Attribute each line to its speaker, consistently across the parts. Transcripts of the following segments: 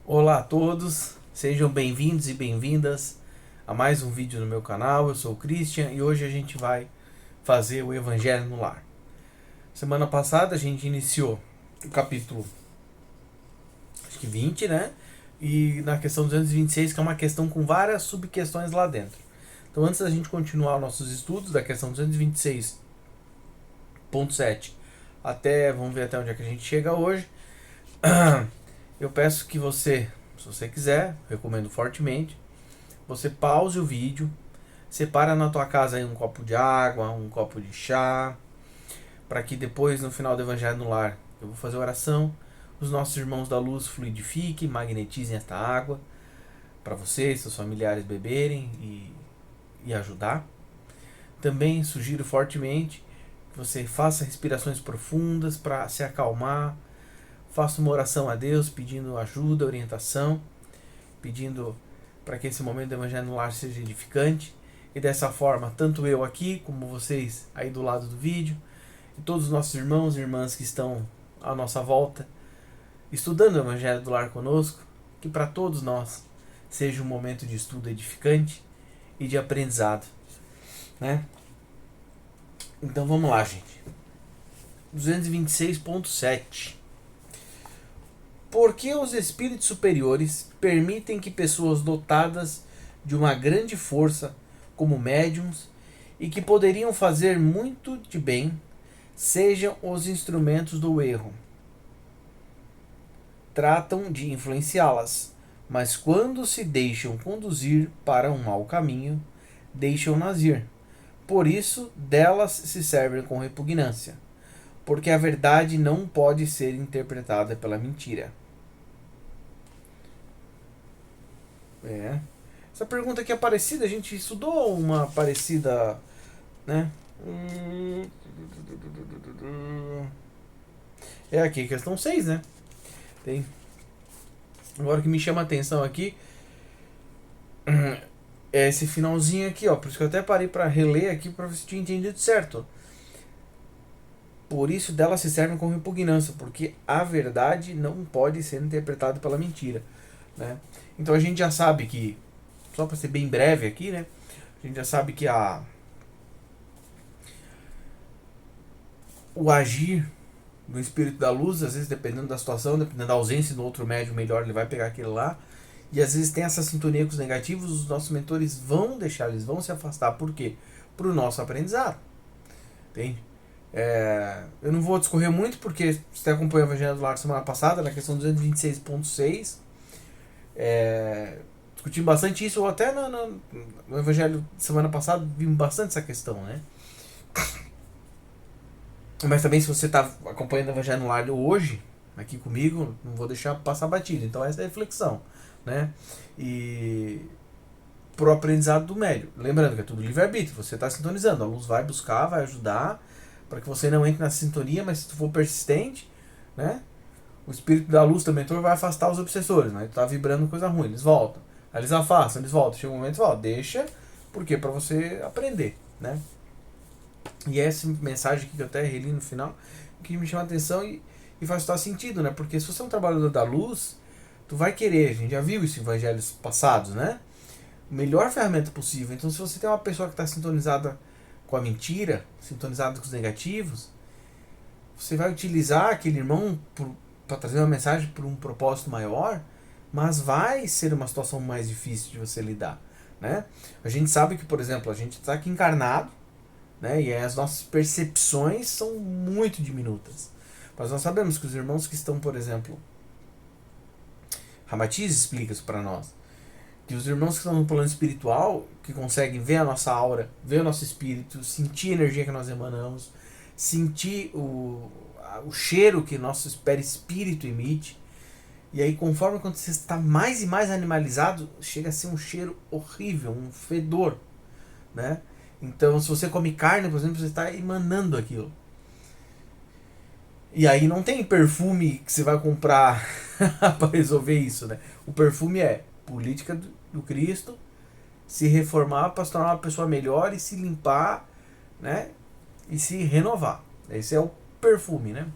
Speaker 1: Olá a todos, sejam bem-vindos e bem-vindas a mais um vídeo no meu canal. Eu sou o Christian e hoje a gente vai fazer o Evangelho no Lar. Semana passada a gente iniciou o capítulo acho que 20, né? E na questão 226, que é uma questão com várias subquestões lá dentro. Então, antes da gente continuar nossos estudos da questão 226.7 até, vamos ver até onde é que a gente chega hoje, eu peço que você, se você quiser, recomendo fortemente, você pause o vídeo, separa na tua casa aí um copo de água, um copo de chá, para que depois no final do Evangelho no Lar eu vou fazer oração, os nossos irmãos da luz fluidifiquem, magnetizem esta água para vocês, seus familiares beberem e ajudar. Também sugiro fortemente que você faça respirações profundas para se acalmar, faça uma oração a Deus pedindo ajuda, orientação, pedindo para que esse momento do Evangelho no Lar seja edificante. E dessa forma, tanto eu aqui, como vocês aí do lado do vídeo, e todos os nossos irmãos e irmãs que estão à nossa volta, estudando o Evangelho do Lar conosco, que para todos nós seja um momento de estudo edificante e de aprendizado, né? Então vamos lá, gente. 226.7. Por que os espíritos superiores permitem que pessoas dotadas de uma grande força, como médiums, e que poderiam fazer muito de bem, sejam os instrumentos do erro? Tratam de influenciá-las, mas quando se deixam conduzir para um mau caminho, deixam-nas ir. Por isso, delas se servem com repugnância, porque a verdade não pode ser interpretada pela mentira. Essa pergunta aqui é parecida, a gente estudou uma parecida, né? É aqui, questão 6, né? Tem. Agora o que me chama a atenção aqui é esse finalzinho aqui, ó. Por isso que eu até parei para reler aqui para ver se tinha entendido certo. Por isso dela se servem com repugnância, porque a verdade não pode ser interpretada pela mentira, né? Então a gente já sabe que, só para ser bem breve aqui, né? A gente já sabe que o agir do espírito da luz, às vezes dependendo da situação, dependendo da ausência do outro médium melhor, ele vai pegar aquele lá. E às vezes tem essa sintonia com os negativos, os nossos mentores vão deixar, eles vão se afastar. Por quê? Para o nosso aprendizado. Entende? Eu não vou discorrer muito, porque você acompanhou o Evangelho do Lar semana passada, na questão 226.6. Discutimos bastante isso, ou até no Evangelho semana passada vimos bastante essa questão, né? Mas também, se você está acompanhando o Evangelho no Lar hoje, aqui comigo, não vou deixar passar batido. Então, essa é a reflexão, né? E pro aprendizado do médium. Lembrando que é tudo livre-arbítrio, você está sintonizando. A luz vai buscar, vai ajudar, para que você não entre nessa sintonia, mas se tu for persistente, né? O espírito da luz, do mentor, vai afastar os obsessores, né? Tu tá vibrando coisa ruim, eles voltam. Aí eles afastam, eles voltam. Chega um momento e eles voltam. Deixa, porque para você aprender, né? E essa mensagem aqui que eu até reli no final, que me chama a atenção e faz total sentido, né? Porque se você é um trabalhador da luz, tu vai querer, a gente já viu isso em evangelhos passados, né? Melhor ferramenta possível. Então, se você tem uma pessoa que está sintonizada com a mentira, sintonizada com os negativos, você vai utilizar aquele irmão para trazer uma mensagem por um propósito maior, mas vai ser uma situação mais difícil de você lidar, né? A gente sabe que, por exemplo, a gente está aqui encarnado, né? E as nossas percepções são muito diminutas. Mas nós sabemos que os irmãos que estão, por exemplo, Ramatiz explica isso para nós, que os irmãos que estão no plano espiritual, que conseguem ver a nossa aura, ver o nosso espírito, sentir a energia que nós emanamos, sentir o cheiro que nosso espírito emite, e aí conforme quando você está mais e mais animalizado, chega a ser um cheiro horrível, um fedor, né? Então, se você come carne, por exemplo, você está emanando aquilo. E aí não tem perfume que você vai comprar para resolver isso, né? O perfume é política do Cristo, se reformar para se tornar uma pessoa melhor e se limpar, né? E se renovar. Esse é o perfume, né?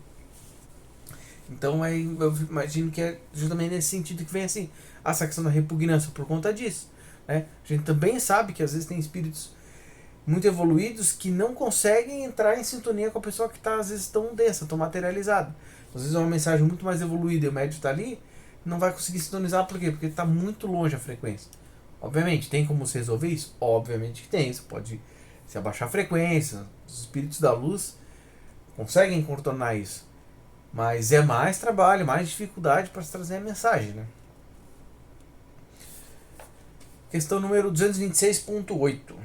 Speaker 1: Então eu imagino que é justamente nesse sentido que vem assim, essa questão da repugnância por conta disso. Né? A gente também sabe que às vezes tem espíritos muito evoluídos que não conseguem entrar em sintonia com a pessoa que está às vezes tão densa, tão materializada. Às vezes é uma mensagem muito mais evoluída e o médium está ali, não vai conseguir sintonizar, por quê? Porque está muito longe a frequência. Obviamente, tem como você resolver isso? Obviamente que tem. Você pode se abaixar a frequência, os espíritos da luz conseguem contornar isso. Mas é mais trabalho, mais dificuldade para se trazer a mensagem, né? Questão número 226.8.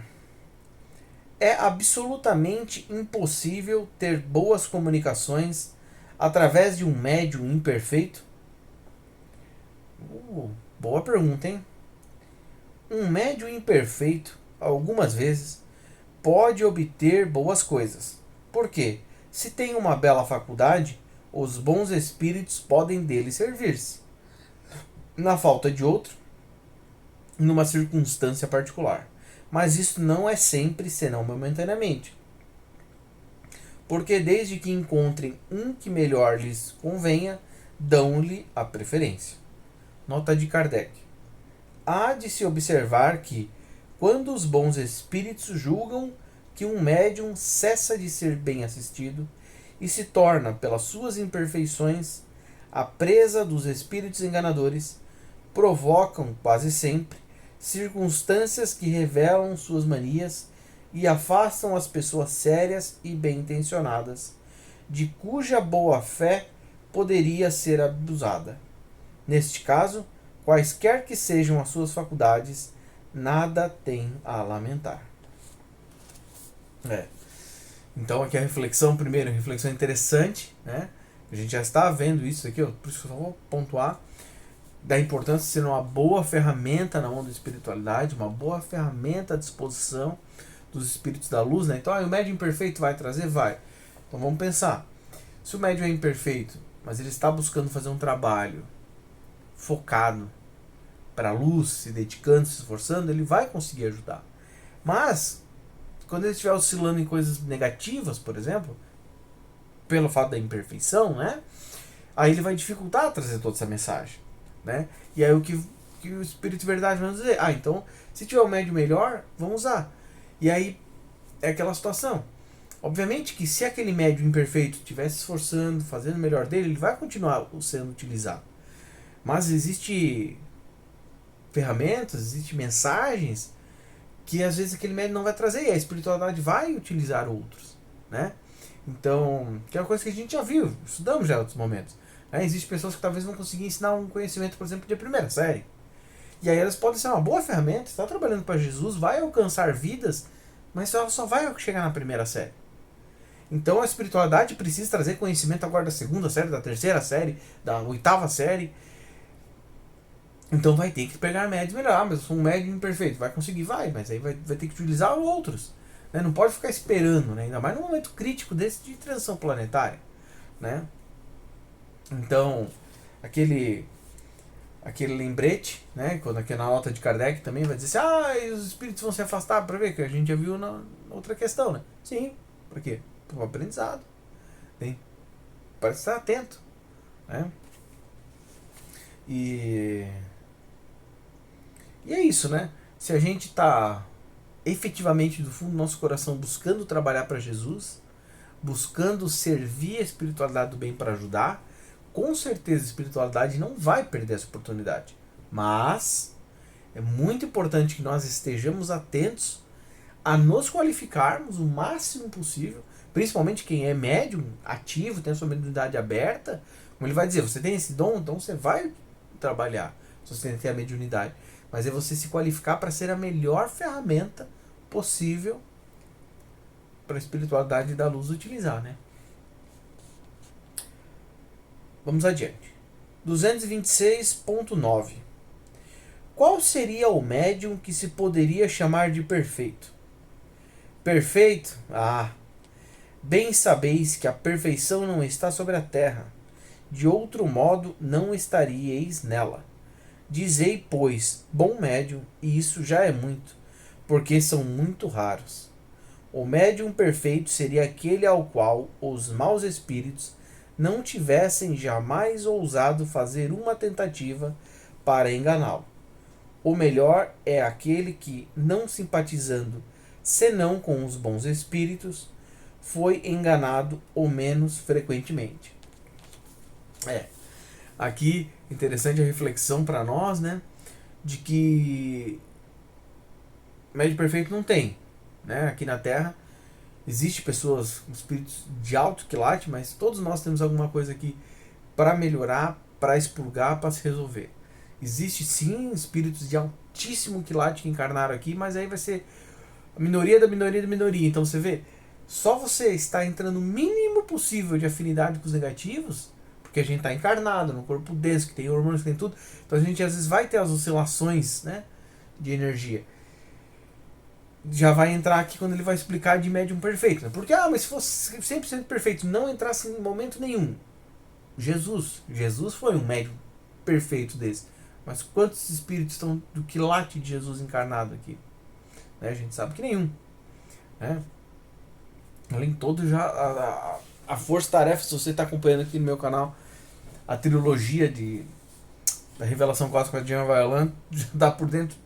Speaker 1: É absolutamente impossível ter boas comunicações através de um médium imperfeito? Boa pergunta, hein? Um médium imperfeito, algumas vezes, pode obter boas coisas. Por quê? Se tem uma bela faculdade, os bons espíritos podem dele servir-se. Na falta de outro, numa circunstância particular. Mas isso não é sempre, senão momentaneamente. Porque desde que encontrem um que melhor lhes convenha, dão-lhe a preferência. Nota de Kardec. Há de se observar que, quando os bons espíritos julgam que um médium cessa de ser bem assistido e se torna, pelas suas imperfeições, a presa dos espíritos enganadores, provocam, quase sempre, circunstâncias que revelam suas manias e afastam as pessoas sérias e bem-intencionadas, de cuja boa-fé poderia ser abusada. Neste caso, quaisquer que sejam as suas faculdades, nada tem a lamentar. Então aqui a reflexão, primeiro, reflexão interessante, né? A gente já está vendo isso aqui, ó, por isso que eu só vou pontuar, da importância de ser uma boa ferramenta na onda da espiritualidade, uma boa ferramenta à disposição dos espíritos da luz, né? Então, o médium imperfeito vai trazer? Vai. Então vamos pensar. Se o médium é imperfeito, mas ele está buscando fazer um trabalho focado para a luz, se dedicando, se esforçando, ele vai conseguir ajudar. Mas, quando ele estiver oscilando em coisas negativas, por exemplo, pelo fato da imperfeição, né? Aí ele vai dificultar trazer toda essa mensagem. Né? E aí o que o Espírito de Verdade vai dizer? Então, se tiver um médium melhor, vamos usar. E aí é aquela situação. Obviamente que se aquele médium imperfeito estiver se esforçando, fazendo o melhor dele, ele vai continuar sendo utilizado. Mas existe ferramentas, existe mensagens que às vezes aquele médium não vai trazer e a espiritualidade vai utilizar outros, né? Então, que é uma coisa que a gente já viu, estudamos já em outros momentos. Existem pessoas que talvez não conseguir ensinar um conhecimento, por exemplo, de primeira série. E aí elas podem ser uma boa ferramenta, está trabalhando para Jesus, vai alcançar vidas, mas ela só vai chegar na primeira série. Então a espiritualidade precisa trazer conhecimento agora da segunda série, da terceira série, da oitava série. Então vai ter que pegar médios melhor. Mas eu sou um médium imperfeito. Vai conseguir? Vai, mas aí vai ter que utilizar outros. Né? Não pode ficar esperando, né? Ainda mais num momento crítico desse de transição planetária. Né? Então, aquele lembrete, né? Quando aqui na nota de Kardec também vai dizer assim, os espíritos vão se afastar, para ver, que a gente já viu na outra questão, né? Sim, por quê? Para o aprendizado. Né? Para estar atento. Né? E é isso, né? Se a gente está efetivamente do fundo do nosso coração buscando trabalhar para Jesus, buscando servir a espiritualidade do bem para ajudar, com certeza a espiritualidade não vai perder essa oportunidade. Mas é muito importante que nós estejamos atentos a nos qualificarmos o máximo possível, principalmente quem é médium, ativo, tem a sua mediunidade aberta, como ele vai dizer, você tem esse dom, então você vai trabalhar, se você tem a mediunidade. Mas é você se qualificar para ser a melhor ferramenta possível para a espiritualidade da luz utilizar, né? Vamos adiante. 226.9. Qual seria o médium que se poderia chamar de perfeito? Perfeito? Bem sabeis que a perfeição não está sobre a terra. De outro modo não estaríeis nela. Dizei, pois, bom médium, e isso já é muito, porque são muito raros. O médium perfeito seria aquele ao qual os maus espíritos não tivessem jamais ousado fazer uma tentativa para enganá-lo. O melhor é aquele que, não simpatizando senão com os bons espíritos, foi enganado o menos frequentemente. Aqui interessante a reflexão para nós, né, de que médio perfeito não tem, né? Aqui na Terra existe pessoas com espíritos de alto quilate, mas todos nós temos alguma coisa aqui para melhorar, para expurgar, para se resolver. Existe sim espíritos de altíssimo quilate que encarnaram aqui, mas aí vai ser a minoria da minoria da minoria. Então você vê, só você está entrando o mínimo possível de afinidade com os negativos, porque a gente está encarnado no corpo denso, que tem hormônios, que tem tudo. Então a gente às vezes vai ter as oscilações, né, de energia. Já vai entrar aqui quando ele vai explicar de médium perfeito, né? Porque, mas se fosse 100% perfeito, não entrasse em momento nenhum. Jesus foi um médium perfeito desse. Mas quantos espíritos estão do quilate de Jesus encarnado aqui? Né? A gente sabe que nenhum. Né? Além de todo, já a força-tarefa, se você está acompanhando aqui no meu canal, a trilogia da Revelação Cósmica de Jean Valjean, já dá por dentro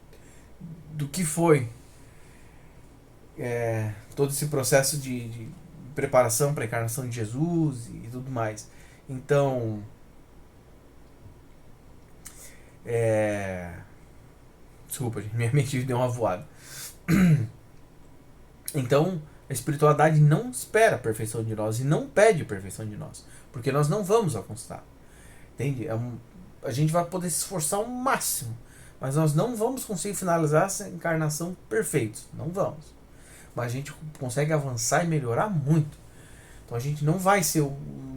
Speaker 1: do que foi todo esse processo de preparação para a encarnação de Jesus e tudo mais. Então, desculpa, gente, minha mente deu uma voada. Então, a espiritualidade não espera a perfeição de nós e não pede a perfeição de nós, porque nós não vamos alcançar. Entende? A gente vai poder se esforçar ao máximo, mas nós não vamos conseguir finalizar essa encarnação perfeita. Não vamos. Mas a gente consegue avançar e melhorar muito. Então a gente não vai ser o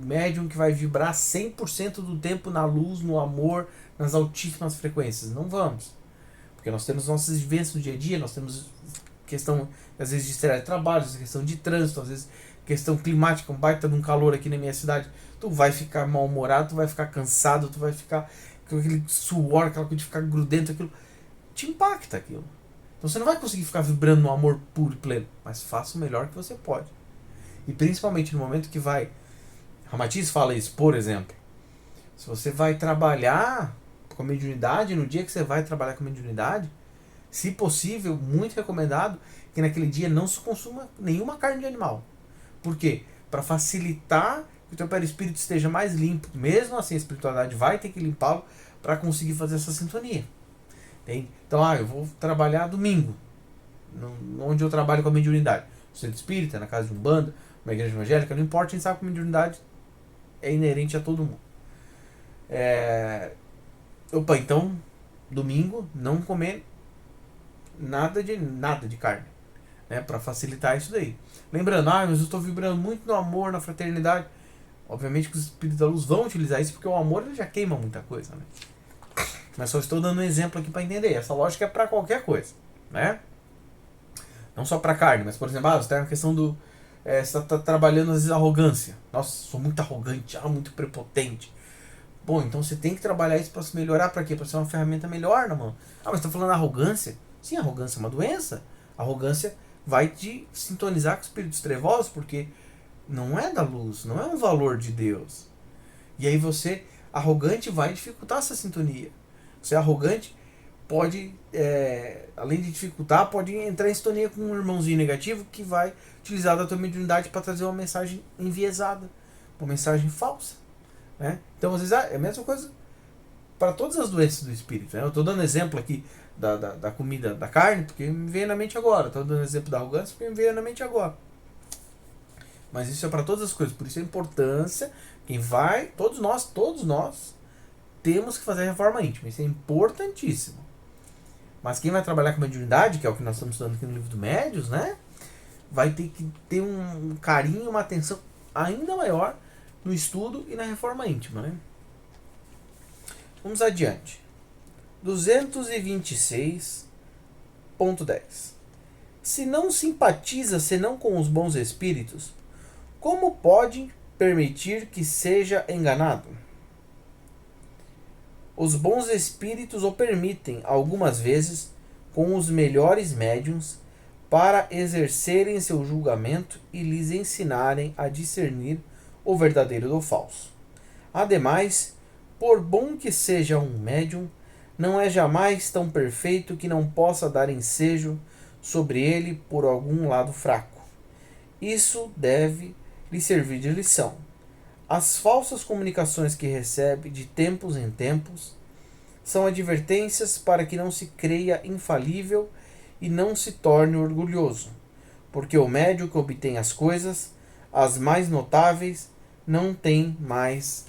Speaker 1: médium que vai vibrar 100% do tempo na luz, no amor, nas altíssimas frequências. Não vamos. Porque nós temos nossas vivências no dia a dia, nós temos questão, às vezes, de estresse de trabalho, às vezes questão de trânsito, às vezes questão climática, um baita de um calor aqui na minha cidade. Tu vai ficar mal-humorado, tu vai ficar cansado, tu vai ficar com aquele suor, aquela coisa de ficar grudento, aquilo te impacta aquilo. Então você não vai conseguir ficar vibrando no amor puro e pleno, mas faça o melhor que você pode. E principalmente no momento que vai... Ramatiz fala isso, por exemplo. Se você vai trabalhar com a mediunidade, no dia que você vai trabalhar com a mediunidade, se possível, muito recomendado que naquele dia não se consuma nenhuma carne de animal. Por quê? Para facilitar que o teu perispírito esteja mais limpo. Mesmo assim, a espiritualidade vai ter que limpá-lo para conseguir fazer essa sintonia. Entende? Então, eu vou trabalhar domingo, onde eu trabalho com a mediunidade. No centro espírita, na casa de Umbanda, uma igreja evangélica, não importa, a gente sabe que a mediunidade é inerente a todo mundo. Então, domingo, não comer nada de carne, né, para facilitar isso daí. Lembrando, mas eu estou vibrando muito no amor, na fraternidade. Obviamente que os espíritos da luz vão utilizar isso, porque o amor ele já queima muita coisa, né? Mas só estou dando um exemplo aqui para entender. Essa lógica é para qualquer coisa, né? Não só para carne, mas por exemplo, você tem a questão do... você está trabalhando às vezes arrogância. Nossa, sou muito arrogante, muito prepotente. Bom, então você tem que trabalhar isso para se melhorar. Para quê? Para ser uma ferramenta melhor na mão. Mas está falando arrogância? Sim, arrogância é uma doença. Arrogância vai te sintonizar com espíritos trevosos, porque não é da luz, não é um valor de Deus. E aí você, arrogante, vai dificultar essa sintonia. Você arrogante pode, além de dificultar, pode entrar em sintonia com um irmãozinho negativo que vai utilizar da tua mediunidade para trazer uma mensagem enviesada, uma mensagem falsa. Né? Então, às vezes, é a mesma coisa para todas as doenças do espírito. Né? Eu estou dando exemplo aqui da comida, da carne, porque me veio na mente agora. Estou dando exemplo da arrogância, porque me veio na mente agora. Mas isso é para todas as coisas. Por isso a importância, todos nós temos que fazer a reforma íntima. Isso é importantíssimo. Mas quem vai trabalhar com mediunidade, que é o que nós estamos estudando aqui no livro do Médiuns, né? Vai ter que ter um carinho, uma atenção ainda maior no estudo e na reforma íntima, né? Vamos adiante. 226.10. Se não simpatiza senão com os bons espíritos, como pode permitir que seja enganado? Os bons espíritos o permitem algumas vezes com os melhores médiuns para exercerem seu julgamento e lhes ensinarem a discernir o verdadeiro do falso. Ademais, por bom que seja um médium, não é jamais tão perfeito que não possa dar ensejo sobre ele por algum lado fraco. Isso deve lhe servir de lição. As falsas comunicações que recebe de tempos em tempos são advertências para que não se creia infalível e não se torne orgulhoso, porque o médium que obtém as coisas, as mais notáveis, não tem mais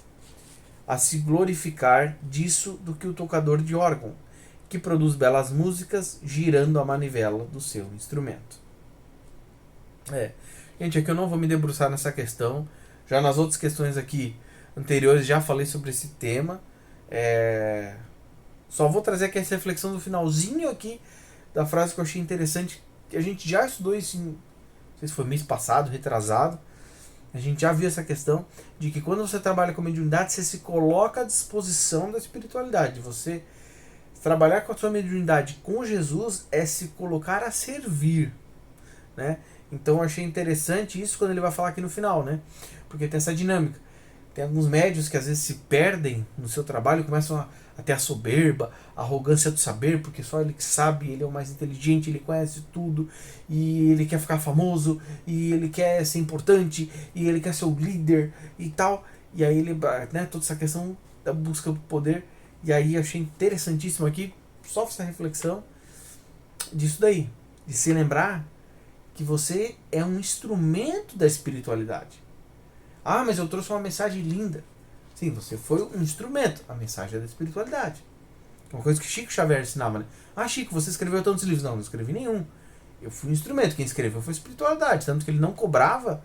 Speaker 1: a se glorificar disso do que o tocador de órgão, que produz belas músicas girando a manivela do seu instrumento. Gente, aqui eu não vou me debruçar nessa questão. Já nas outras questões aqui anteriores já falei sobre esse tema. Só vou trazer aqui essa reflexão do finalzinho aqui da frase que eu achei interessante, que a gente já estudou isso não sei se foi mês passado, retrasado. A gente já viu essa questão de que quando você trabalha com mediunidade, você se coloca à disposição da espiritualidade. Você trabalhar com a sua mediunidade com Jesus é se colocar a servir, né? Então eu achei interessante isso quando ele vai falar aqui no final, né? Porque tem essa dinâmica. Tem alguns médiuns que às vezes se perdem no seu trabalho, começam a ter a soberba, a arrogância do saber, porque só ele que sabe, ele é o mais inteligente, ele conhece tudo, e ele quer ficar famoso, e ele quer ser importante, e ele quer ser o líder e tal. E aí ele, né, toda essa questão da busca do poder. E aí eu achei interessantíssimo aqui, só essa reflexão disso daí, de se lembrar que você é um instrumento da espiritualidade. Ah, mas eu trouxe uma mensagem linda. Sim, você foi um instrumento. A mensagem é da espiritualidade. É uma coisa que Chico Xavier ensinava, né? Ah, Chico, você escreveu tantos livros. Não escrevi nenhum. Eu fui um instrumento. Quem escreveu foi a espiritualidade. Tanto que ele não cobrava,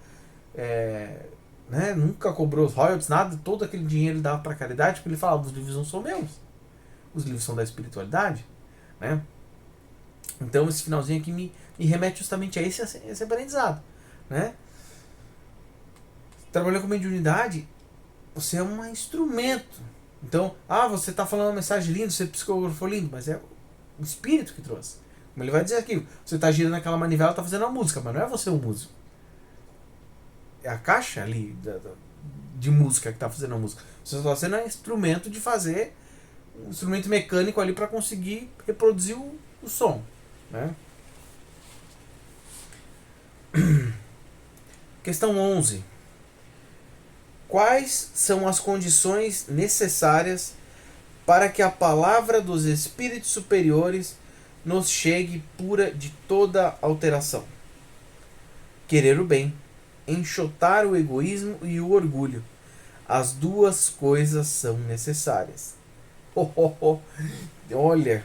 Speaker 1: né? Nunca cobrou os royalties, nada. Todo aquele dinheiro ele dava para caridade, porque ele falava, os livros não são meus. Os livros são da espiritualidade, né? Então esse finalzinho aqui me remete justamente a esse aprendizado, né? Trabalhando com mediunidade, você é um instrumento. Então, você está falando uma mensagem linda, você psicografou lindo, mas é o espírito que trouxe. Como ele vai dizer aqui, você está girando aquela manivela, está fazendo uma música, mas não é você o músico. É a caixa ali de música que está fazendo a música. Você está sendo um instrumento de fazer, um instrumento mecânico ali para conseguir reproduzir o som, né? Questão 11. Quais são as condições necessárias para que a palavra dos espíritos superiores nos chegue pura de toda alteração? Querer o bem, enxotar o egoísmo e o orgulho. As duas coisas são necessárias. Olha.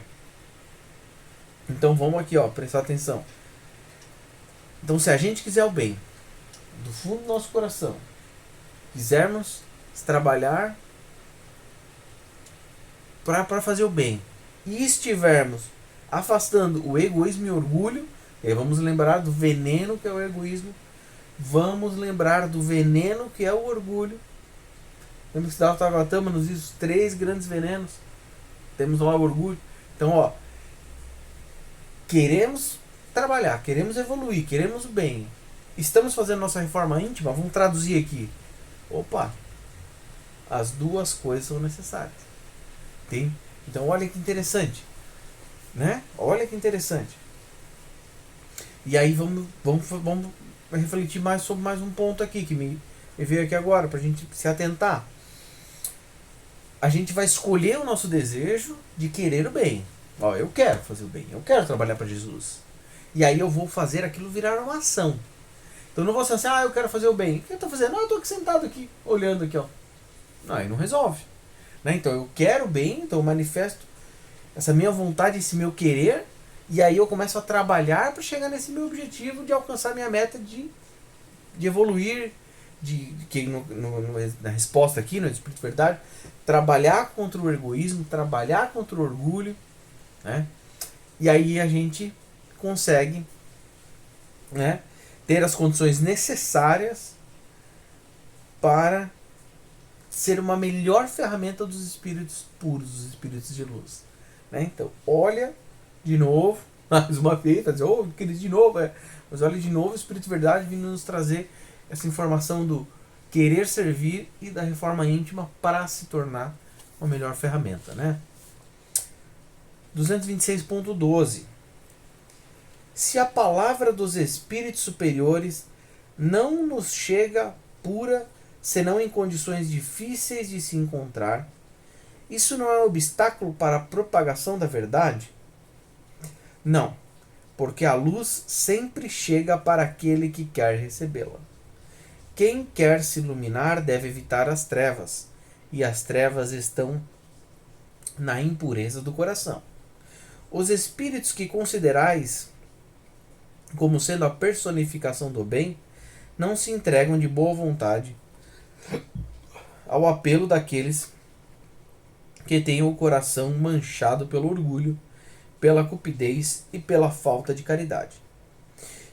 Speaker 1: Então vamos aqui, prestar atenção. Então se a gente quiser o bem, do fundo do nosso coração, quisermos trabalhar para fazer o bem e estivermos afastando o egoísmo e o orgulho, e aí vamos lembrar do veneno que é o egoísmo, vamos lembrar do veneno que é o orgulho. Lembra que Siddhartha Gautama nos diz os 3 grandes venenos? Temos lá o orgulho. Então, queremos trabalhar, queremos evoluir, queremos o bem. Estamos fazendo nossa reforma íntima, vamos traduzir aqui. As duas coisas são necessárias. Tem? Então olha que interessante, né? Olha que interessante. E aí vamos refletir mais sobre mais um ponto aqui que me veio aqui agora para a gente se atentar. A gente vai escolher o nosso desejo de querer o bem. Eu quero fazer o bem, eu quero trabalhar para Jesus. E aí eu vou fazer aquilo virar uma ação. Então eu não vou ser assim, eu quero fazer o bem. O que eu estou fazendo? Eu estou aqui sentado aqui, olhando aqui, Aí não resolve. Né? Então eu quero o bem, então eu manifesto essa minha vontade, esse meu querer, e aí eu começo a trabalhar para chegar nesse meu objetivo de alcançar minha meta de evoluir, que na resposta aqui, no Espírito de Verdade, trabalhar contra o egoísmo, trabalhar contra o orgulho, né? E aí a gente consegue, né, ter as condições necessárias para ser uma melhor ferramenta dos espíritos puros, dos espíritos de luz. Né? Então, olha de novo, mais uma vez, vai dizer, querido, de novo, mas olha de novo o Espírito de Verdade vindo nos trazer essa informação querer servir e da reforma íntima para se tornar uma melhor ferramenta, né? 226.12. Se a palavra dos espíritos superiores não nos chega pura, senão em condições difíceis de se encontrar, isso não é um obstáculo para a propagação da verdade? Não, porque a luz sempre chega para aquele que quer recebê-la. Quem quer se iluminar deve evitar as trevas, e as trevas estão na impureza do coração. Os espíritos que considerais como sendo a personificação do bem não se entregam de boa vontade ao apelo daqueles que têm o coração manchado pelo orgulho, pela cupidez e pela falta de caridade.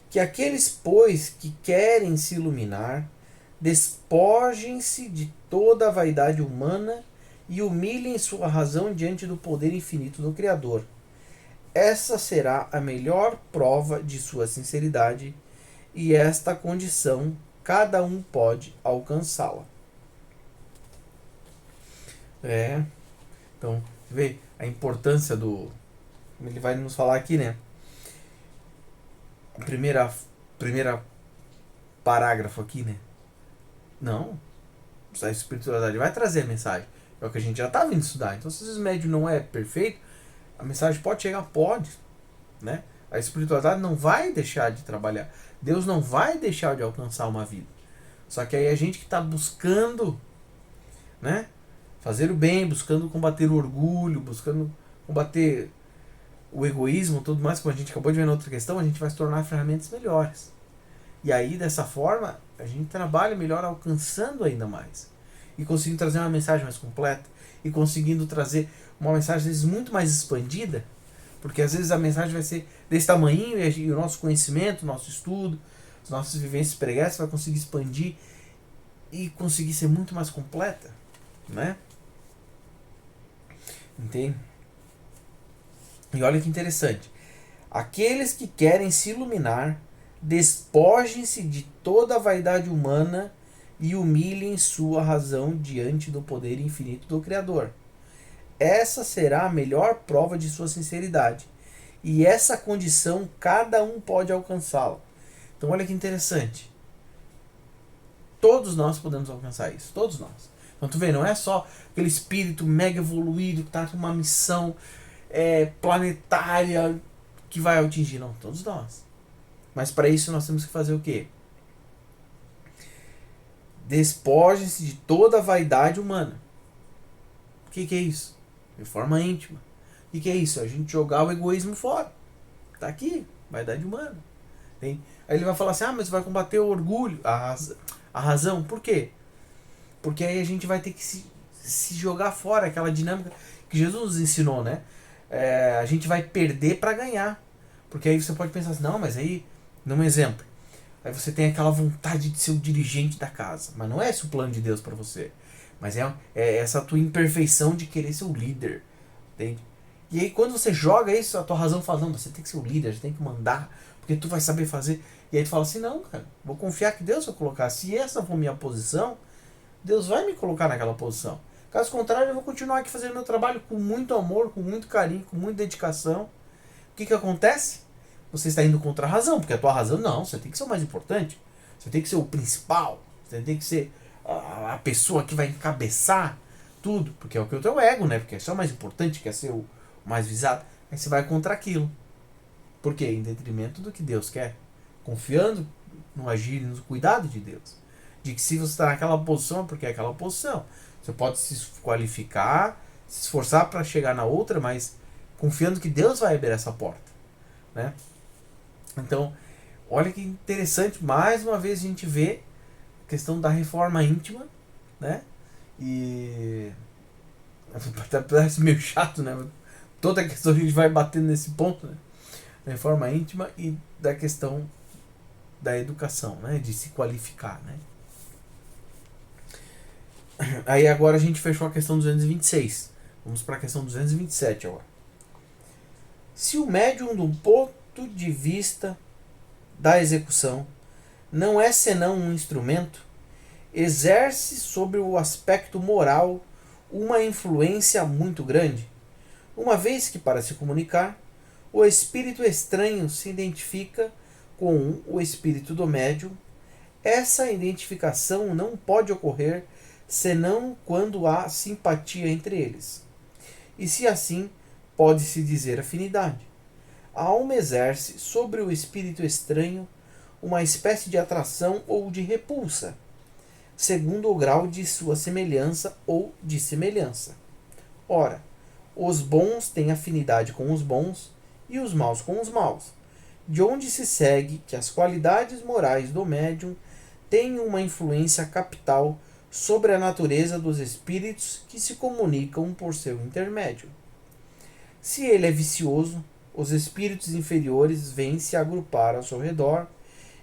Speaker 1: Que aqueles, pois, que querem se iluminar, despojem-se de toda a vaidade humana e humilhem sua razão diante do poder infinito do Criador. Essa será a melhor prova de sua sinceridade, e esta condição cada um pode alcançá-la. Então, vê a importância do... Ele vai nos falar aqui, né? A primeira parágrafo aqui, né? Não, a espiritualidade vai trazer a mensagem. É o que a gente já está vindo estudar. Então, se esse médium não é perfeito, a mensagem pode chegar? Pode. Né? A espiritualidade não vai deixar de trabalhar. Deus não vai deixar de alcançar uma vida. Só que aí a gente que está buscando, né, fazer o bem, buscando combater o orgulho, buscando combater o egoísmo, tudo mais, como a gente acabou de ver na outra questão, a gente vai se tornar ferramentas melhores. E aí, dessa forma, a gente trabalha melhor alcançando ainda mais. E conseguindo trazer uma mensagem mais completa. E conseguindo trazer uma mensagem, às vezes, muito mais expandida. Porque, às vezes, a mensagem vai ser desse tamanho e o nosso conhecimento, o nosso estudo, as nossas vivências pregressas vai conseguir expandir e conseguir ser muito mais completa. Né? Entende? E olha que interessante. Aqueles que querem se iluminar, despojem-se de toda a vaidade humana e humilhem sua razão diante do poder infinito do Criador. Essa será a melhor prova de sua sinceridade. E essa condição cada um pode alcançá-la. Então olha que interessante. Todos nós podemos alcançar isso. Todos nós. Então tu vê, não é só aquele espírito mega evoluído que está com uma missão planetária que vai atingir. Não, todos nós. Mas para isso nós temos que fazer o quê? Despojem-se de toda a vaidade humana. O que é isso? Reforma íntima. O que é isso? A gente jogar o egoísmo fora. Tá aqui, vaidade humana. Tem? Aí ele vai falar assim, mas vai combater o orgulho, a razão. Por quê? Porque aí a gente vai ter que se jogar fora, aquela dinâmica que Jesus nos ensinou, né? A gente vai perder para ganhar. Porque aí você pode pensar assim, não, mas aí, num exemplo, aí você tem aquela vontade de ser o dirigente da casa. Mas não é esse o plano de Deus para você. Mas é essa tua imperfeição de querer ser o líder. Entende? E aí quando você joga isso, a tua razão fala, não, você tem que ser o líder, você tem que mandar, porque tu vai saber fazer. E aí tu fala assim, não, cara, vou confiar que Deus vai colocar. Se essa for minha posição, Deus vai me colocar naquela posição. Caso contrário, eu vou continuar aqui fazendo meu trabalho com muito amor, com muito carinho, com muita dedicação. O que acontece? Você está indo contra a razão, porque a tua razão, não, você tem que ser o mais importante. Você tem que ser o principal. Você tem que ser a pessoa que vai encabeçar tudo, porque é o que é o teu ego, né? Porque é só o mais importante, quer ser o mais visado. Aí você vai contra aquilo. Por quê? Em detrimento do que Deus quer. Confiando no agir e no cuidado de Deus. De que se você está naquela posição, é porque é aquela posição. Você pode se qualificar, se esforçar para chegar na outra, mas confiando que Deus vai abrir essa porta. Né? Então, olha que interessante. Mais uma vez a gente vê a questão da reforma íntima, né? E até parece meio chato, né? Toda a questão a gente vai batendo nesse ponto, né? Da reforma íntima e da questão da educação, né? De se qualificar, né? Aí agora a gente fechou a questão 226. Vamos para a questão 227 agora. Se o médium, do ponto de vista da execução, não é senão um instrumento, exerce sobre o aspecto moral uma influência muito grande, uma vez que, para se comunicar, o espírito estranho se identifica com o espírito do médium. Essa identificação não pode ocorrer senão quando há simpatia entre eles. E se assim, pode-se dizer afinidade. A alma exerce sobre o espírito estranho uma espécie de atração ou de repulsa, segundo o grau de sua semelhança ou dissemelhança. Ora, os bons têm afinidade com os bons e os maus com os maus, de onde se segue que as qualidades morais do médium têm uma influência capital sobre a natureza dos espíritos que se comunicam por seu intermédio. Se ele é vicioso, os espíritos inferiores vêm se agrupar ao seu redor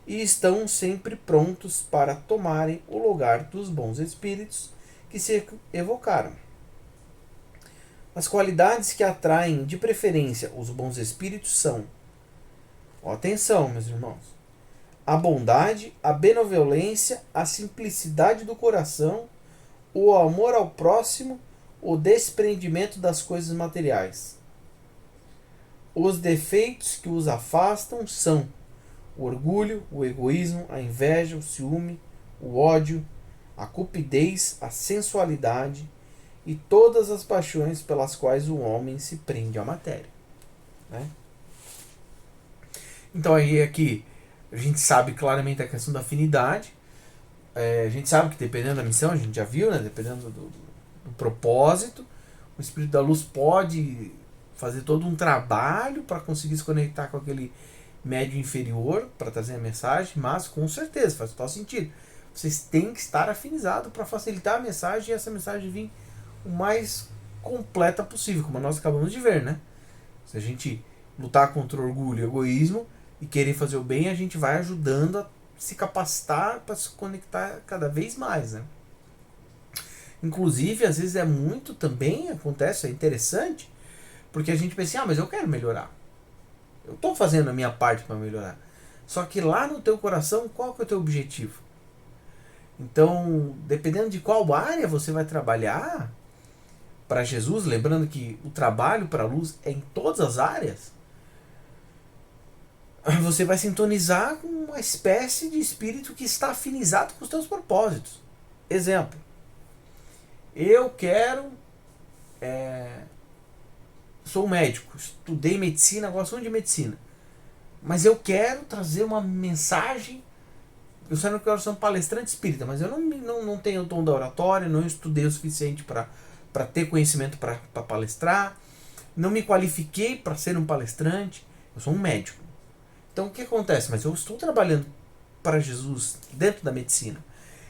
Speaker 1: e estão sempre prontos para tomarem o lugar dos bons espíritos que se evocaram. As qualidades que atraem de preferência os bons espíritos são, atenção, meus irmãos, a bondade, a benevolência, a simplicidade do coração, o amor ao próximo, o desprendimento das coisas materiais. Os defeitos que os afastam são o orgulho, o egoísmo, a inveja, o ciúme, o ódio, a cupidez, a sensualidade e todas as paixões pelas quais o homem se prende à matéria. Né? Então aí aqui a gente sabe claramente a questão da afinidade. A gente sabe que dependendo da missão, a gente já viu, né? Dependendo do propósito, o espírito da luz pode fazer todo um trabalho para conseguir se conectar com aquele médio inferior para trazer a mensagem, mas com certeza faz total sentido. Vocês têm que estar afinizados para facilitar a mensagem e essa mensagem vir o mais completa possível, como nós acabamos de ver, né? Se a gente lutar contra o orgulho e o egoísmo e querer fazer o bem, a gente vai ajudando a se capacitar para se conectar cada vez mais, né? Inclusive, às vezes também acontece, é interessante, porque a gente pensa, mas eu quero melhorar. Eu estou fazendo a minha parte para melhorar. Só que lá no teu coração, qual que é o teu objetivo? Então, dependendo de qual área você vai trabalhar para Jesus, lembrando que o trabalho para a luz é em todas as áreas, você vai sintonizar com uma espécie de espírito que está afinizado com os teus propósitos. Exemplo, eu quero... sou médico, estudei medicina, gosto muito de medicina, mas eu quero trazer uma mensagem. Eu só não quero ser um palestrante espírita, mas eu não tenho o dom da oratória, não estudei o suficiente para ter conhecimento para palestrar, não me qualifiquei para ser um palestrante, eu sou um médico. Então o que acontece? Mas eu estou trabalhando para Jesus dentro da medicina.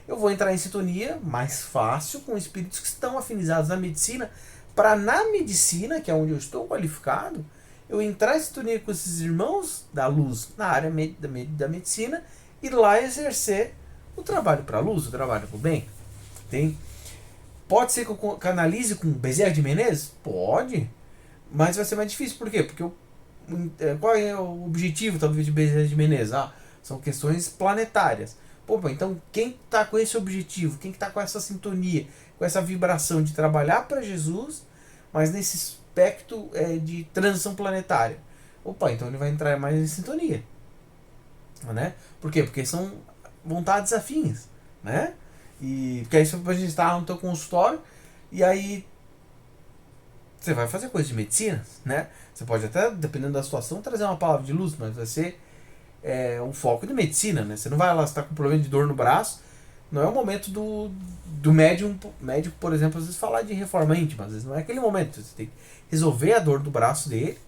Speaker 1: Eu vou entrar em sintonia mais fácil com espíritos que estão afinizados na medicina, para na medicina, que é onde eu estou qualificado, eu entrar em sintonia com esses irmãos da luz na área da medicina e lá exercer o trabalho para a luz, o trabalho para o bem. Tem? Pode ser que eu canalize com Bezerra de Menezes? Pode, mas vai ser mais difícil. Por quê? Porque qual é o objetivo talvez de Bezerra de Menezes? São questões planetárias. Então quem está com esse objetivo, quem está com essa sintonia, com essa vibração de trabalhar para Jesus, mas nesse aspecto de transição planetária, então ele vai entrar mais em sintonia, né? Por quê? Porque são vontades afins, né? E porque aí você pode estar no teu consultório e aí você vai fazer coisa de medicina, né? Você pode até, dependendo da situação, trazer uma palavra de luz, mas vai ser um foco de medicina, né? Você não vai lá, você tá com problema de dor no braço, não é o momento do médico, por exemplo, às vezes falar de reforma íntima, às vezes não é aquele momento, você tem que resolver a dor do braço dele,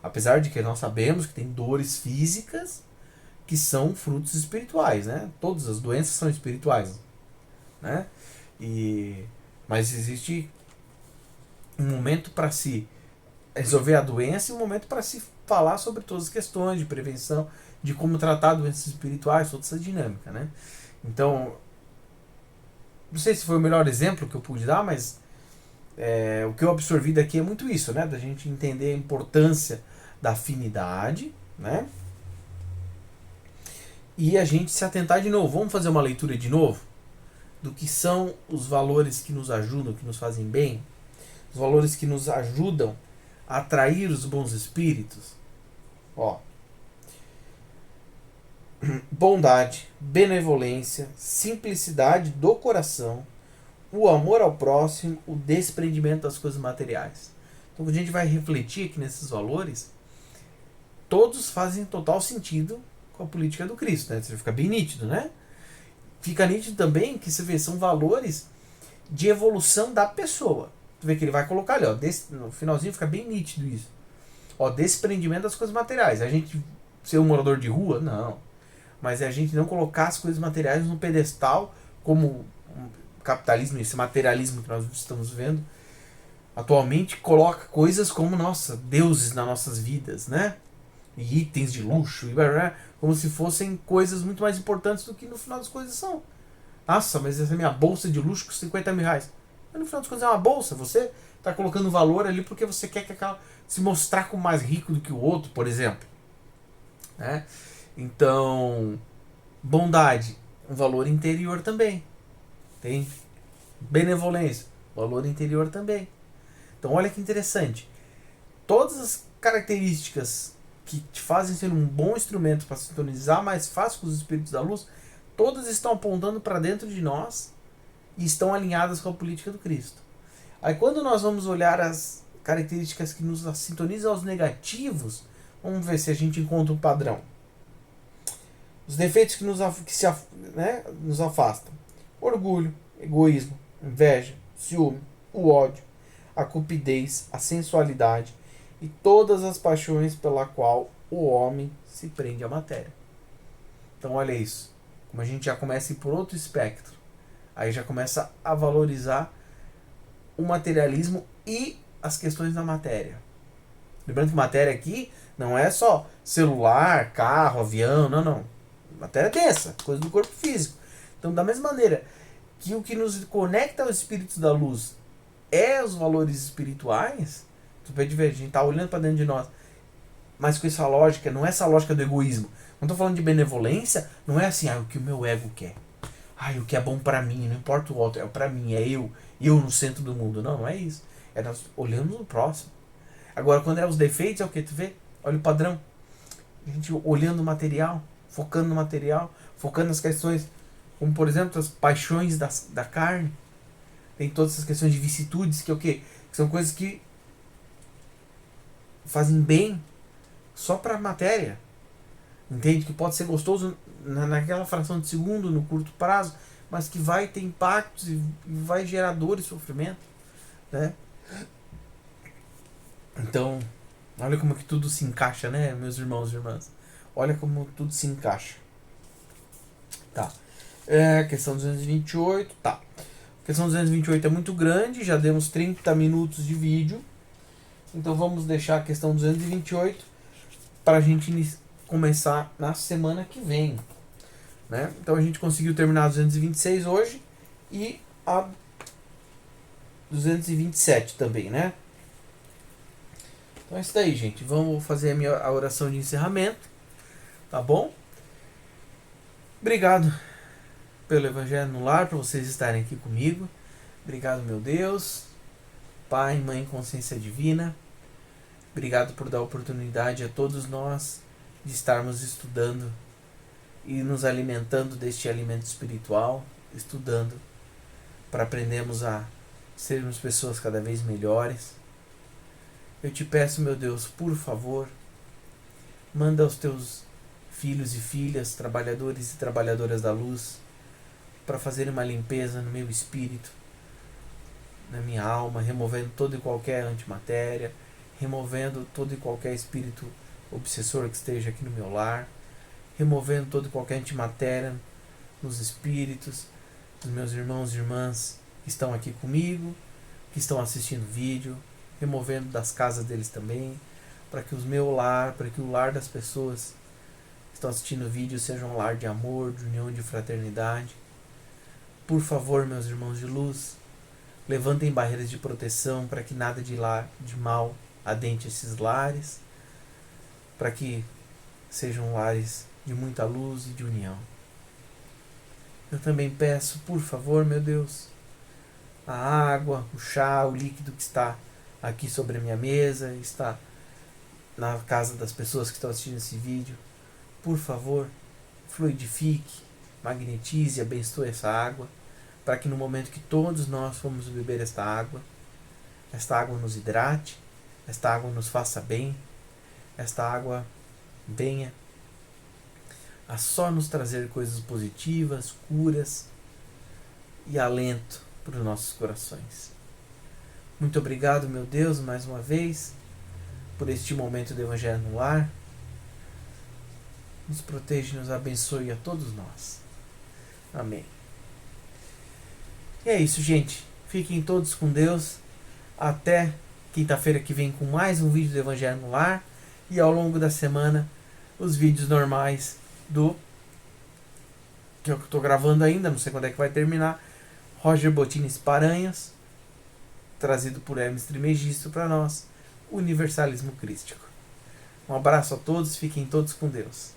Speaker 1: apesar de que nós sabemos que tem dores físicas que são frutos espirituais, né? Todas as doenças são espirituais, né? Mas existe um momento para se resolver a doença e um momento para se falar sobre todas as questões de prevenção, de como tratar doenças espirituais, toda essa dinâmica, né? Então, não sei se foi o melhor exemplo que eu pude dar, mas o que eu absorvi daqui é muito isso, né? Da gente entender a importância da afinidade, né? E a gente se atentar de novo. Vamos fazer uma leitura de novo do que são os valores que nos ajudam, que nos fazem bem, os valores que nos ajudam a atrair os bons espíritos. Ó, bondade, benevolência, simplicidade do coração, o amor ao próximo, o desprendimento das coisas materiais. Então, quando a gente vai refletir aqui nesses valores, todos fazem total sentido com a política do Cristo, né? Você fica bem nítido, né? Fica nítido também que você vê, são valores de evolução da pessoa. Tu vê que ele vai colocar ali, ó, no finalzinho fica bem nítido isso. Ó, desprendimento das coisas materiais. A gente ser um morador de rua? Não. Mas é a gente não colocar as coisas materiais no pedestal, como o capitalismo, esse materialismo que nós estamos vendo atualmente, coloca coisas como, nossa, deuses nas nossas vidas, né? E itens de luxo, como se fossem coisas muito mais importantes do que no final das coisas são. Nossa, mas essa é minha bolsa de luxo com 50 mil reais. Mas no final das contas é uma bolsa, você está colocando valor ali porque você quer que aquela, se mostrar como mais rico do que o outro, por exemplo. Né? Então, bondade, um valor interior também. Tem benevolência, valor interior também. Então olha que interessante. Todas as características que te fazem ser um bom instrumento para sintonizar mais fácil com os espíritos da luz, todas estão apontando para dentro de nós e estão alinhadas com a política do Cristo. Aí quando nós vamos olhar as características que nos sintonizam aos negativos, vamos ver se a gente encontra um padrão. Os defeitos que nos afastam: orgulho, egoísmo, inveja, ciúme, o ódio, a cupidez, a sensualidade e todas as paixões pela qual o homem se prende à matéria. Então olha isso, como a gente já começa a ir por outro espectro, aí já começa a valorizar o materialismo e as questões da matéria. Lembrando que matéria aqui não é só celular, carro, avião, não. Matéria densa, coisa do corpo físico. Então, da mesma maneira que o que nos conecta aos espíritos da luz é os valores espirituais, tu pode ver, a gente está olhando para dentro de nós, mas com essa lógica, não é essa lógica do egoísmo. Quando eu tô falando de benevolência, não é assim, o que o meu ego quer. O que é bom para mim, não importa o outro, é para mim, é eu no centro do mundo. Não é isso. É nós olhando no próximo. Agora, quando é os defeitos, é o que tu vê? Olha o padrão. A gente olhando o material, focando no material, focando nas questões, como por exemplo, as paixões da carne. Tem todas essas questões de vicissitudes, que é o quê? Que são coisas que fazem bem só para a matéria. Entende? Que pode ser gostoso naquela fração de segundo, no curto prazo, mas que vai ter impactos e vai gerar dor e sofrimento. Né? Então, olha como que tudo se encaixa, né, meus irmãos e irmãs? Olha como tudo se encaixa. Tá. Questão 228. Tá. Questão 228 é muito grande, já demos 30 minutos de vídeo. Então vamos deixar a questão 228 para a gente começar na semana que vem. Né? Então a gente conseguiu terminar a 226 hoje e a 227 também, né? Então é isso daí, gente. Vamos fazer a oração de encerramento. Tá bom? Obrigado pelo Evangelho no Lar, por vocês estarem aqui comigo. Obrigado, meu Deus. Pai, Mãe, Consciência Divina. Obrigado por dar oportunidade a todos nós de estarmos estudando e nos alimentando deste alimento espiritual, estudando para aprendermos a sermos pessoas cada vez melhores. Eu te peço, meu Deus, por favor, manda aos teus filhos e filhas, trabalhadores e trabalhadoras da luz, para fazer uma limpeza no meu espírito, na minha alma, removendo toda e qualquer antimatéria, removendo todo e qualquer espírito obsessor que esteja aqui no meu lar, removendo toda e qualquer antimatéria nos espíritos dos meus irmãos e irmãs que estão aqui comigo, que estão assistindo o vídeo, removendo das casas deles também, para que o meu lar, para que o lar das pessoas que estão assistindo o vídeo seja um lar de amor, de união, de fraternidade. Por favor, meus irmãos de luz, levantem barreiras de proteção para que nada de mal adentre esses lares, para que sejam lares de muita luz e de união. Eu também peço, por favor, meu Deus, a água, o chá, o líquido que está aqui sobre a minha mesa, está na casa das pessoas que estão assistindo esse vídeo. Por favor, fluidifique, magnetize e abençoe essa água, para que no momento que todos nós formos beber esta água nos hidrate, esta água nos faça bem, esta água venha a só nos trazer coisas positivas, curas e alento para os nossos corações. Muito obrigado, meu Deus, mais uma vez, por este momento do Evangelho no Lar. Nos proteja e nos abençoe a todos nós. Amém. E é isso, gente. Fiquem todos com Deus. Até quinta-feira que vem com mais um vídeo do Evangelho no Lar. E ao longo da semana, os vídeos normais do... que eu estou gravando ainda, não sei quando é que vai terminar. Roger Botines Paranhos, trazido por Hermes Trismegisto para nós. Universalismo Crístico. Um abraço a todos. Fiquem todos com Deus.